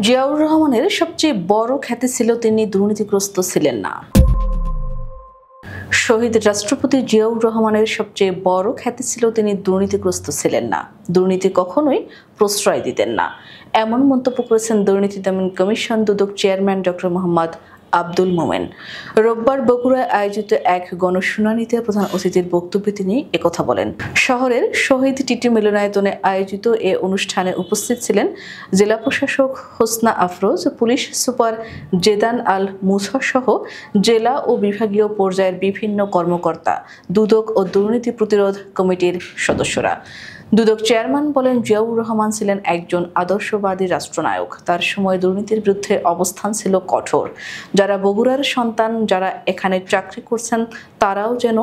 জিয়াউর রহমানের সবচেয়ে বড় খ্যাতি ছিল তিনি দুর্নীতিগ্রস্ত ছিলেন না। শহীদ রাষ্ট্রপতি জিয়াউর রহমানের সবচেয়ে বড় খ্যাতি ছিল তিনি দুর্নীতিগ্রস্ত ছিলেন না, দুর্নীতি কখনোই প্রশ্রয় দিতেন না, এমন মন্তব্য করেছেন দুর্নীতি দমন কমিশন দুদক চেয়ারম্যান ডক্টর মোহাম্মদ আব্দুল মোমেন। রোববার বগুড়ায় আয়োজিত এক গণশুনানিতে প্রধান অতিথির বক্তব্যে তিনি একথা বলেন। শহরের শহীদ টিটি মিলনায়তনে আয়োজিত এ অনুষ্ঠানে উপস্থিত ছিলেন জেলা প্রশাসক হোসনা আফরোজ, পুলিশ সুপার জেদান আল মুসা সহ জেলা ও বিভাগীয় পর্যায়ের বিভিন্ন কর্মকর্তা, দুদক ও দুর্নীতি প্রতিরোধ কমিটির সদস্যরা। দুদক চেয়ারম্যান বলেন, জিয়াউর রহমান ছিলেন একজন আদর্শবাদী রাষ্ট্রনায়ক। তার সময় দুর্নীতির বিরুদ্ধে অবস্থান ছিল কঠোর। যারা বগুড়ার সন্তান, যারা এখানে চাকরি করছেন, তারাও যেন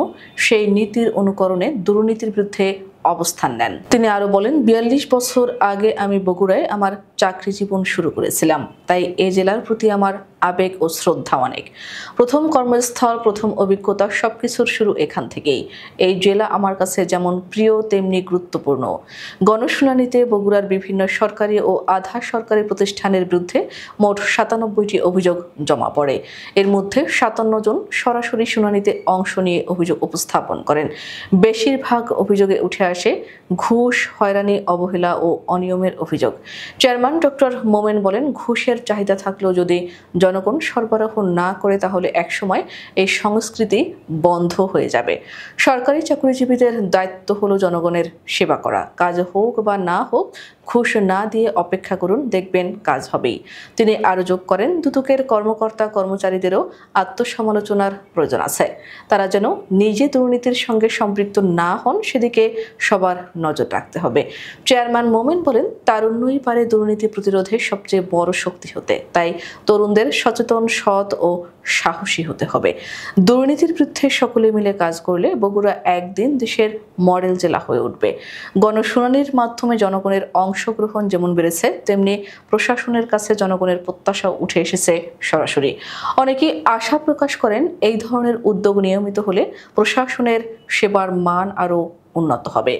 সেই নীতির অনুকরণে দুর্নীতির বিরুদ্ধে অবস্থান নেন। তিনি আরো বলেন, ৪২ বছর আগে আমি বগুড়ায় আমার চাকরি জীবন শুরু করেছিলাম, তাই এ জেলার প্রতি আমার আবেগ ও শ্রদ্ধা অনেক। প্রথম কর্মস্থল, প্রথম অভিজ্ঞতা, সবকিছুর শুরু এখান থেকেই। এই জেলা আমার কাছে যেমন প্রিয় তেমনি গুরুত্বপূর্ণ। গণশুনানিতে বগুড়ার বিভিন্ন সরকারি ও আধা সরকারি প্রতিষ্ঠানের বিরুদ্ধে মোট ৯৭টি অভিযোগ জমা পড়ে। এর মধ্যে ৫৭ জন সরাসরি শুনানিতে অংশ নিয়ে অভিযোগ উপস্থাপন করেন। বেশিরভাগ অভিযোগে উঠে আসে ঘুষ, হয়রানি, অবহেলা ও অনিয়মের অভিযোগ। চেয়ারম্যান ডক্টর মোমেন বলেন, ঘুষের চাহিদা থাকলেও যদি জনগণ সরবরাহ না করে তাহলে একসময় এই সংস্কৃতি বন্ধ হয়ে যাবে। সরকারি চাকরিজীবীদের দায়িত্ব হলো জনগণের সেবা করা। কাজ হোক বা না হোক, ঘুষ না দিয়ে অপেক্ষা করুন, দেখবেন কাজ হবেই। তিনি আরো যোগ করেন, দুদকের কর্মকর্তা কর্মচারীদেরও আত্মসমালোচনার প্রয়োজন আছে। তারা যেন নিজে দুর্নীতির সঙ্গে সম্পৃক্ত না হন, সেদিকে সবার নজর রাখতে হবে। চেয়ারম্যান মোমেন বলেন, তারুণ্যই পারে দুর্নীতি প্রতিরোধে সবচেয়ে বড় শক্তি হতে। তাই তরুণদের সচেতন, সৎ ও সাহসী হতে হবে। দুর্নীতির বিরুদ্ধে সকলে মিলে কাজ করলে বগুড়া একদিন দেশের মডেল জেলা হয়ে উঠবে। গণশুনানির মাধ্যমে জনগণের অংশগ্রহণ যেমন বেড়েছে, তেমনি প্রশাসনের কাছে জনগণের প্রত্যাশা উঠে এসেছে সরাসরি। অনেকেই আশা প্রকাশ করেন, এই ধরনের উদ্যোগ নিয়মিত হলে প্রশাসনের সেবার মান আরও উন্নত হবে।